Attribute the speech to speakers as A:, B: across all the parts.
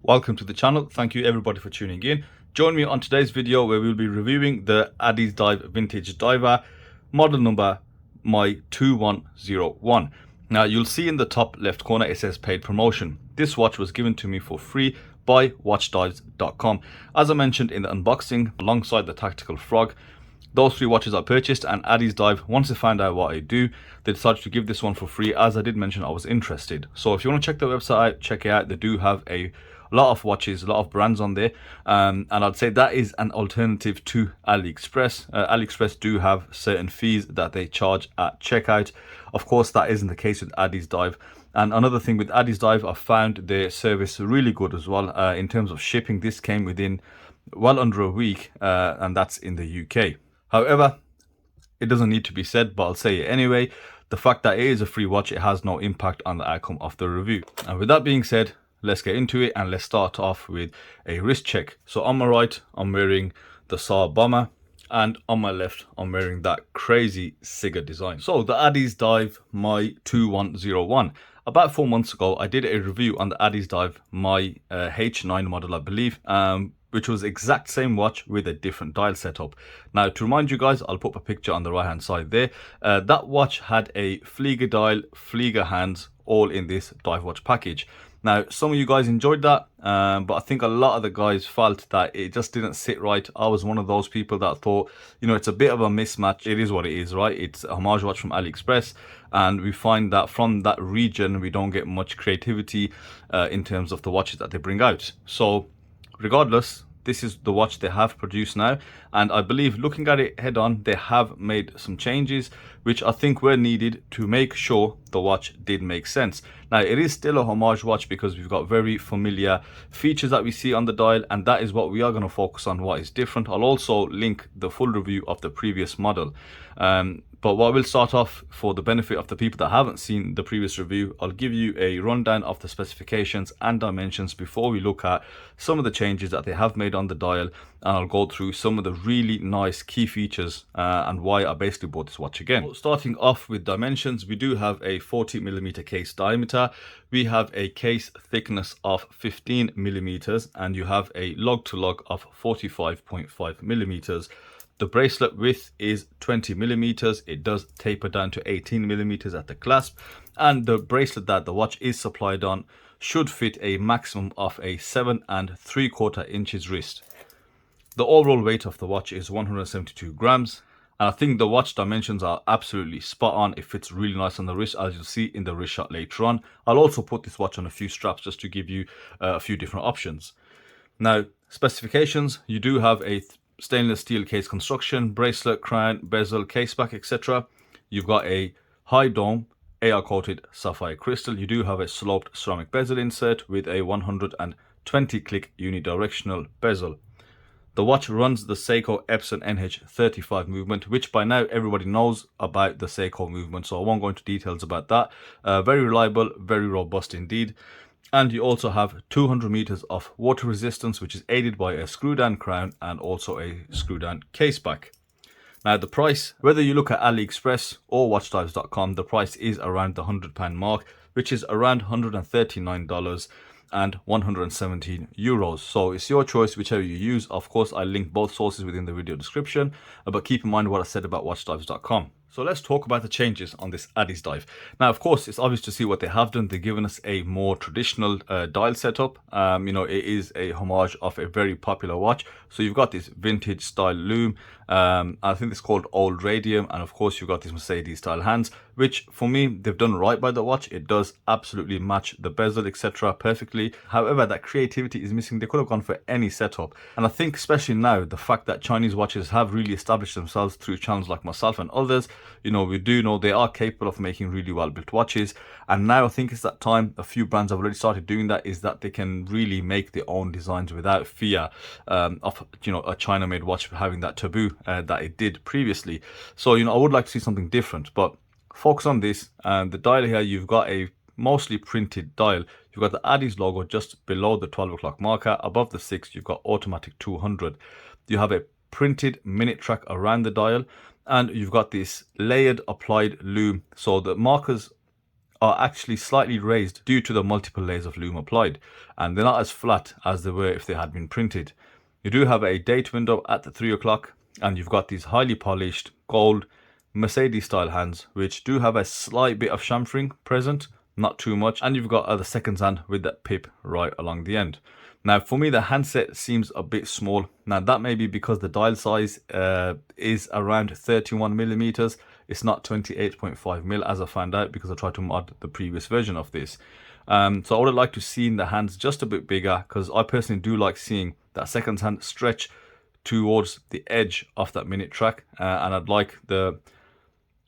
A: Welcome to the channel. Thank you everybody for tuning in. Join me on today's video where we'll be reviewing the Addiesdive Vintage Diver model number My2101. Now you'll see in the top left corner it says paid promotion. This watch was given to me for free by watchdives.com. As I mentioned in the unboxing, alongside the Tactical Frog, those three watches I purchased, and Addiesdive, once they found out what I do, they decided to give this one for free. As I did mention, I was interested. So if you want to check the website out, check it out. They do have a lot of watches, a lot of brands on there, and I'd say that is an alternative to AliExpress. AliExpress do have certain fees that they charge at checkout. Of course, that isn't the case with Addiesdive. And another thing with Addiesdive, I found their service really good as well. In terms of shipping, this came within well under a week, and that's in the UK. However, it doesn't need to be said, but I'll say it anyway. The fact that it is a free watch, it has no impact on the outcome of the review. And with that being said, let's get into it, and let's start off with a wrist check. So on my right, I'm wearing the SAR Bomber, and on my left, I'm wearing that crazy Sigga design. So the Addiesdive My2101. About 4 months ago, I did a review on the Addiesdive My H9 model, I believe, which was exact same watch with a different dial setup. Now, to remind you guys, I'll put a picture on the right hand side there. That watch had a Flieger dial, Flieger hands, all in this dive watch package. Now, some of you guys enjoyed that, but I think a lot of the guys felt that it just didn't sit right. I was one of those people that thought, you know, it's a bit of a mismatch. It is what it is, right? It's a Homage watch from AliExpress, and we find that from that region, we don't get much creativity in terms of the watches that they bring out. So regardless, this is the watch they have produced now, and I believe, looking at it head on, they have made some changes which I think were needed to make sure the watch did make sense. Now, it is still a Homage watch because we've got very familiar features that we see on the dial, and that is what we are going to focus on, what is different. I'll also link the full review of the previous model. But what we'll start off, for the benefit of the people that haven't seen the previous review, I'll give you a rundown of the specifications and dimensions before we look at some of the changes that they have made on the dial, and I'll go through some of the really nice key features and why I basically bought this watch again. Starting off with dimensions, we do have a 40mm case diameter, we have a case thickness of 15mm, and you have a lug-to-lug of 45.5mm. The bracelet width is 20mm. It does taper down to 18mm at the clasp, and the bracelet that the watch is supplied on should fit a maximum of a 7 3/4 inches wrist. The overall weight of the watch is 172 grams, and I think the watch dimensions are absolutely spot on. It fits really nice on the wrist, as you'll see in the wrist shot later on. I'll also put this watch on a few straps just to give you a few different options. Now, specifications, you do have a stainless steel case construction, bracelet, crown, bezel, case back, etc. You've got a high dome AR coated sapphire crystal. You do have a sloped ceramic bezel insert with a 120 click unidirectional bezel. The watch runs the Seiko Epson NH35 movement, which by now everybody knows about the Seiko movement, so I won't go into details about that. Very reliable, very robust indeed. And you also have 200 meters of water resistance, which is aided by a screw down crown and also a screw down case back. Now, the price, whether you look at AliExpress or watchdives.com, the price is around the £100 mark, which is around $139 and 117 euros. So it's your choice, whichever you use. Of course, I link both sources within the video description, but keep in mind what I said about watchdives.com. So let's talk about the changes on this Addiesdive. Now, of course, it's obvious to see what they have done. They've given us a more traditional dial setup. You know, it is a homage of a very popular watch. So you've got this vintage style loom. I think it's called Old Radium. And of course, you've got these Mercedes style hands, which for me, they've done right by the watch. It does absolutely match the bezel, etc. perfectly. However, that creativity is missing. They could have gone for any setup. And I think especially now, the fact that Chinese watches have really established themselves through channels like myself and others, you know, we do know they are capable of making really well built watches. And now I think it's that time. A few brands have already started doing that, is that they can really make their own designs without fear of, you know, a China made watch having that taboo that it did previously. So, you know, I would like to see something different, but focus on this. The dial here, you've got a mostly printed dial. You've got the Addies logo just below the 12 o'clock marker. Above the 6, you've got automatic 200. You have a printed minute track around the dial, and you've got this layered applied loom. So the markers are actually slightly raised due to the multiple layers of loom applied, and they're not as flat as they were if they had been printed. You do have a date window at the 3 o'clock, and you've got these highly polished gold Mercedes style hands, which do have a slight bit of chamfering present, not too much, and you've got the seconds hand with that pip right along the end. Now for me the handset seems a bit small. Now that may be because the dial size is around 31 millimeters. It's not 28.5 mil as I found out because I tried to mod the previous version of this. So I would like to see the hands just a bit bigger, because I personally do like seeing that seconds hand stretch towards the edge of that minute track, and I'd like the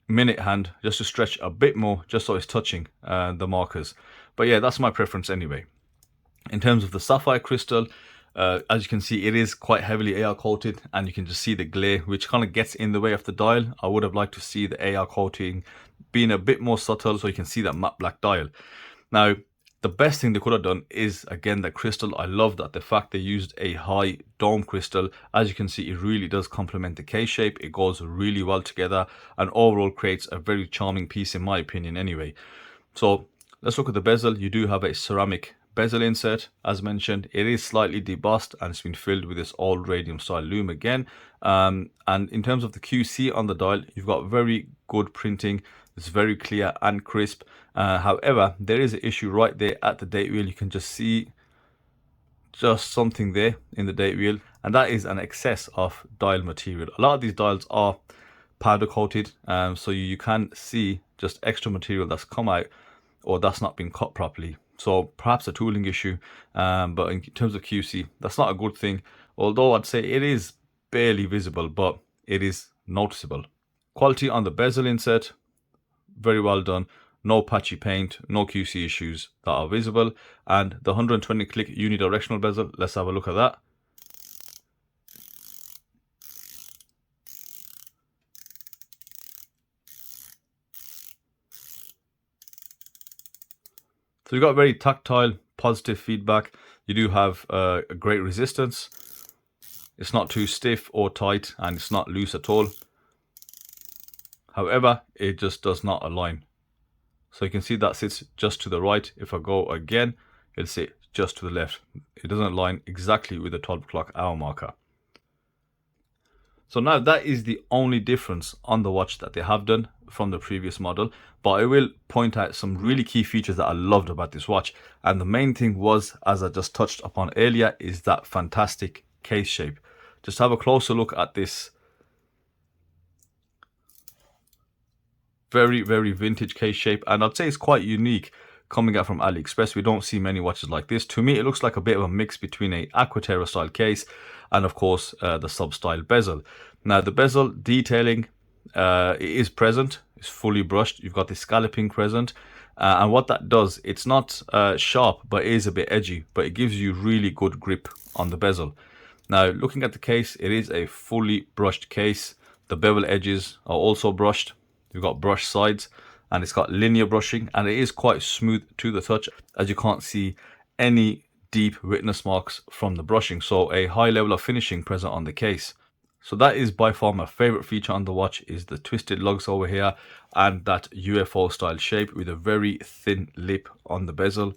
A: minute hand just to stretch a bit more, just so it's touching the markers. But yeah, that's my preference anyway. In terms of the sapphire crystal, as you can see, it is quite heavily AR coated, and you can just see the glare which kind of gets in the way of the dial. I would have liked to see the AR coating being a bit more subtle so you can see that matte black dial. Now the best thing they could have done is, again, the crystal. I love that the fact they used a high dome crystal. As you can see, it really does complement the case shape. It goes really well together and overall creates a very charming piece in my opinion anyway. So let's look at the bezel. You do have a ceramic bezel insert. As mentioned, it is slightly debossed and it's been filled with this old radium style loom again. And in terms of the QC on the dial, you've got very good printing. It's very clear and crisp. However, there is an issue right there at the date wheel. You can just see just something there in the date wheel, and that is an excess of dial material. A lot of these dials are powder coated, so you can see just extra material that's come out or that's not been cut properly. So perhaps a tooling issue, but in terms of QC, that's not a good thing. Although I'd say it is barely visible, but it is noticeable. Quality on the bezel insert, very well done. No patchy paint, no QC issues that are visible. And the 120 click unidirectional bezel, let's have a look at that. So you've got very tactile, positive feedback. You do have a great resistance. It's not too stiff or tight, and it's not loose at all. However, it just does not align. So you can see that sits just to the right. If I go again, it'll sit just to the left. It doesn't align exactly with the 12 o'clock hour marker. So now that is the only difference on the watch that they have done from the previous model. But I will point out some really key features that I loved about this watch. And the main thing was, as I just touched upon earlier, is that fantastic case shape. Just have a closer look at this very, very vintage case shape. And I'd say it's quite unique coming out from AliExpress. We don't see many watches like this. To me, it looks like a bit of a mix between a Aquaterra style case and of course the sub style bezel. Now the bezel detailing it is present. It's fully brushed. You've got the scalloping present, and what that does, it's not sharp, but it is a bit edgy, but it gives you really good grip on the bezel. Now looking at the case, it is a fully brushed case. The bevel edges are also brushed. You've got brushed sides, and it's got linear brushing, and it is quite smooth to the touch, as you can't see any deep witness marks from the brushing. So a high level of finishing present on the case. So that is by far my favorite feature on the watch, is the twisted lugs over here and that UFO style shape with a very thin lip on the bezel.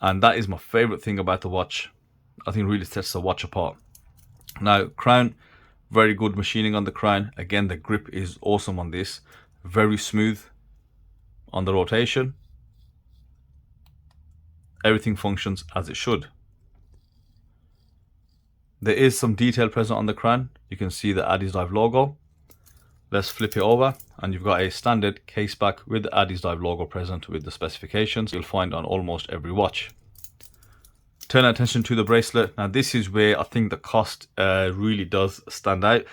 A: And that is my favorite thing about the watch. I think it really sets the watch apart. Now crown, very good machining on the crown. Again, the grip is awesome on this. Very smooth on the rotation. Everything functions as it should. There is some detail present on the crown. You can see the Addiesdive logo. Let's flip it over, and you've got a standard case back with the Addiesdive logo present with the specifications you'll find on almost every watch. Turn attention to the bracelet. Now this is where I think the cost really does stand out.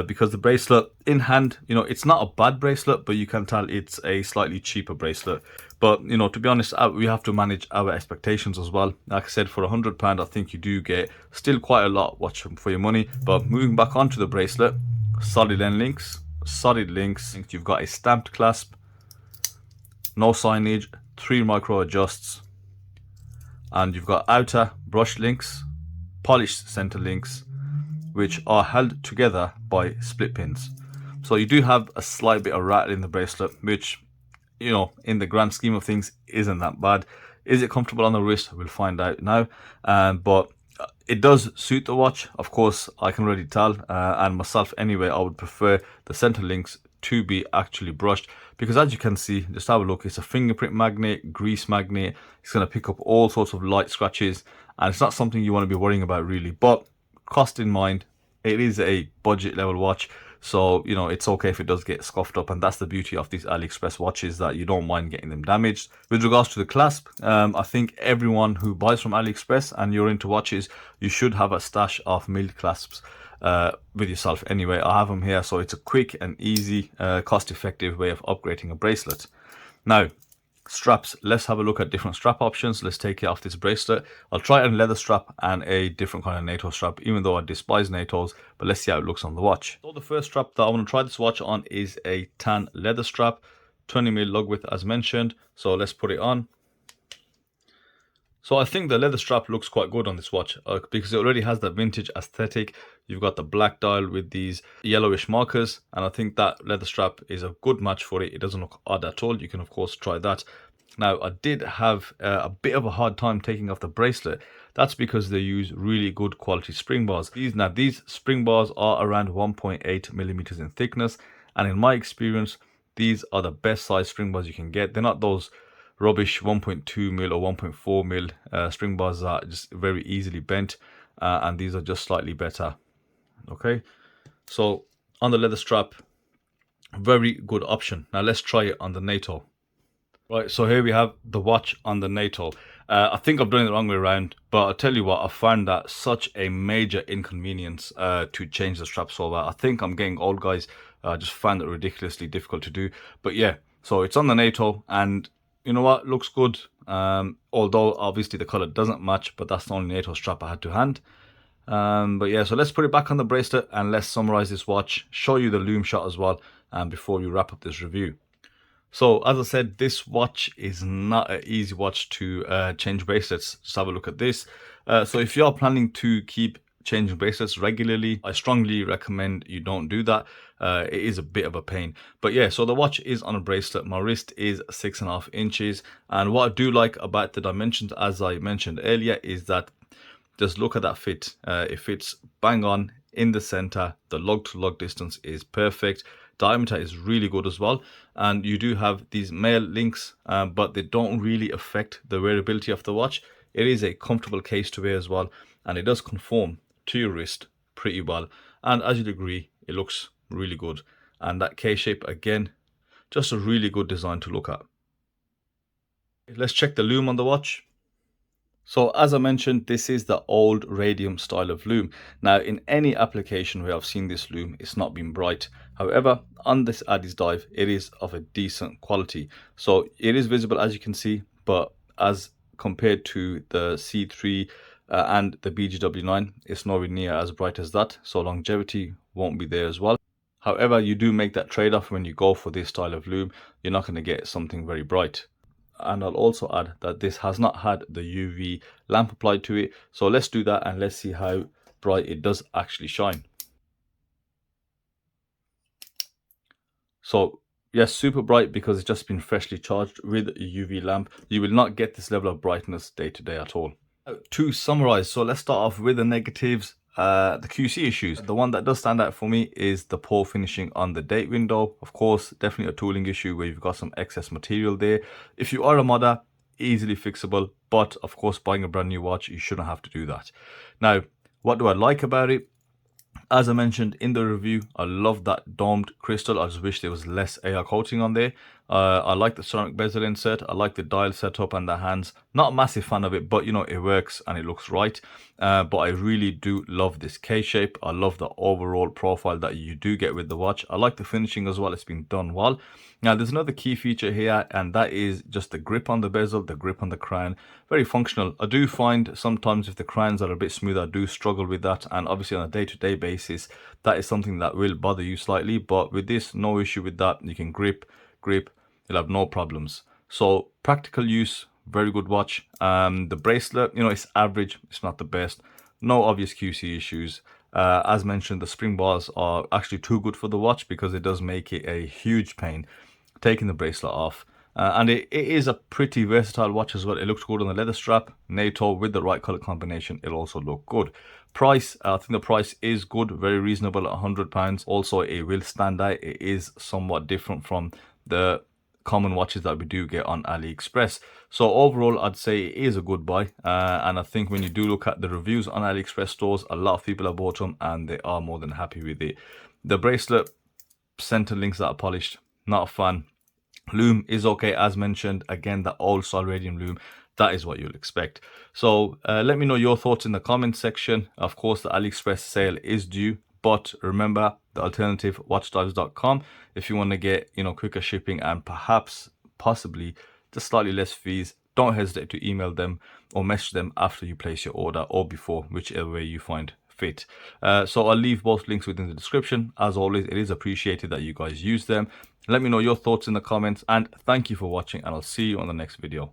A: Because the bracelet in hand, you know, it's not a bad bracelet, but you can tell it's a slightly cheaper bracelet. But, you know, to be honest, we have to manage our expectations as well. Like I said, for £100, I think you do get still quite a lot watch for your money. But moving back onto the bracelet, solid end links, solid links. You've got a stamped clasp, no signage, 3 micro adjusts, and you've got outer brush links, polished center links, which are held together by split pins. So you do have a slight bit of rattle in the bracelet, which you know, in the grand scheme of things, isn't that bad. Is it comfortable on the wrist? We'll find out now. But it does suit the watch. Of course, I can already tell. And myself anyway, I would prefer the center links to be actually brushed, because as you can see, just have a look, it's a fingerprint magnet, grease magnet. It's going to pick up all sorts of light scratches, and it's not something you want to be worrying about really. But cost in mind, it is a budget level watch, so you know it's okay if it does get scuffed up, and that's the beauty of these AliExpress watches, that you don't mind getting them damaged. With regards to the clasp, I think everyone who buys from AliExpress and you're into watches, you should have a stash of milled clasps with yourself anyway. I have them here, so it's a quick and easy, cost-effective way of upgrading a bracelet. Now, straps, let's have a look at different strap options. Let's take it off this bracelet. I'll try a leather strap and a different kind of NATO strap, even though I despise NATOs, but let's see how it looks on the watch. So the first strap that I want to try this watch on is a tan leather strap, 20mm lug width as mentioned. So let's put it on. So I think the leather strap looks quite good on this watch, because it already has that vintage aesthetic. You've got the black dial with these yellowish markers, and I think that leather strap is a good match for it. It doesn't look odd at all. You can of course try that. Now, I did have a bit of a hard time taking off the bracelet. That's because they use really good quality spring bars. These spring bars are around 1.8 millimeters in thickness, and in my experience, these are the best size spring bars you can get. They're not those rubbish 1.2 mil or 1.4 mil spring bars that are just very easily bent, and these are just slightly better. Okay, so on the leather strap, very good option. Now let's try it on the NATO. Right, so here we have the watch on the NATO. I think I've done it the wrong way around, but I'll tell you what, I found that such a major inconvenience to change the straps over. I think I'm getting old, guys. I just found it ridiculously difficult to do. But yeah, so it's on the NATO, and you know what, looks good. Although obviously the color doesn't match, but that's the only NATO strap I had to hand. But yeah, so let's put it back on the bracelet and let's summarize this watch, show you the lume shot as well, before we wrap up this review. So as I said, this watch is not an easy watch to change bracelets. Just have a look at this. So if you're planning to keep changing bracelets regularly, I strongly recommend you don't do that. It is a bit of a pain. But yeah, so the watch is on a bracelet. My wrist is 6.5 inches. And what I do like about the dimensions, as I mentioned earlier, is that just look at that fit. It fits bang on in the center. The lug to lug distance is perfect. Diameter is really good as well, and you do have these male links, but they don't really affect the wearability of the watch. It is a comfortable case to wear as well, and it does conform to your wrist pretty well, and as you'd agree, it looks really good. And that case shape, again, just a really good design to look at. Let's check the lume on the watch. So as I mentioned, this is the old radium style of lume. Now, in any application where I've seen this lume, it's not been bright. However, on this Addiesdive, it is of a decent quality. So it is visible, as you can see, but as compared to the C3 and the BGW9, it's nowhere near as bright as that. So longevity won't be there as well. However, you do make that trade-off when you go for this style of lume. You're not going to get something very bright. And I'll also add that this has not had the UV lamp applied to it. So let's do that and let's see how bright it does actually shine. So yes, super bright because it's just been freshly charged with a UV lamp. You will not get this level of brightness day to day at all. To summarize, so let's start off with the negatives. The QC issues. The one that does stand out for me is the poor finishing on the date window. Of course, definitely a tooling issue where you've got some excess material there. If you are a modder, easily fixable, but of course, buying a brand new watch, you shouldn't have to do that. Now, what do I like about it? As I mentioned in the review, I love that domed crystal. I just wish there was less AR coating on there. I like the ceramic bezel insert. I like the dial setup and the hands. Not a massive fan of it, but you know, it works and it looks right. But I really do love this case shape. I love the overall profile that you do get with the watch. I like the finishing as well. It's been done well. Now, there's another key feature here, and that is just the grip on the bezel, the grip on the crown. Very functional. I do find sometimes if the crowns are a bit smooth, I do struggle with that. And obviously on a day-to-day basis, that is something that will bother you slightly. But with this, no issue with that. You can grip, you'll have no problems. So practical use, very good watch. The bracelet, you know, it's average. It's not the best. No obvious QC issues. As mentioned, the spring bars are actually too good for the watch because it does make it a huge pain taking the bracelet off. And it is a pretty versatile watch as well. It looks good on the leather strap. Nato with the right color combination, it'll also look good. Price, I think the price is good, very reasonable at £100. Also, it will stand out. It is somewhat different from the common watches that we do get on AliExpress. So overall, I'd say it is a good buy. And I think when you do look at the reviews on AliExpress stores, a lot of people have bought them and they are more than happy with it. The bracelet, center links that are polished, not a fan. Loom is okay, as mentioned. Again, the old style radium loom, that is what you'll expect. So let me know your thoughts in the comment section. Of course, the AliExpress sale is due, but remember the alternative, watchdives.com, if you want to get, you know, quicker shipping and perhaps possibly just slightly less fees. Don't hesitate to email them or message them after you place your order or before, whichever way you find fit. So I'll leave both links within the description. As always, it is appreciated that you guys use them. Let me know your thoughts in the comments, and thank you for watching, and I'll see you on the next video.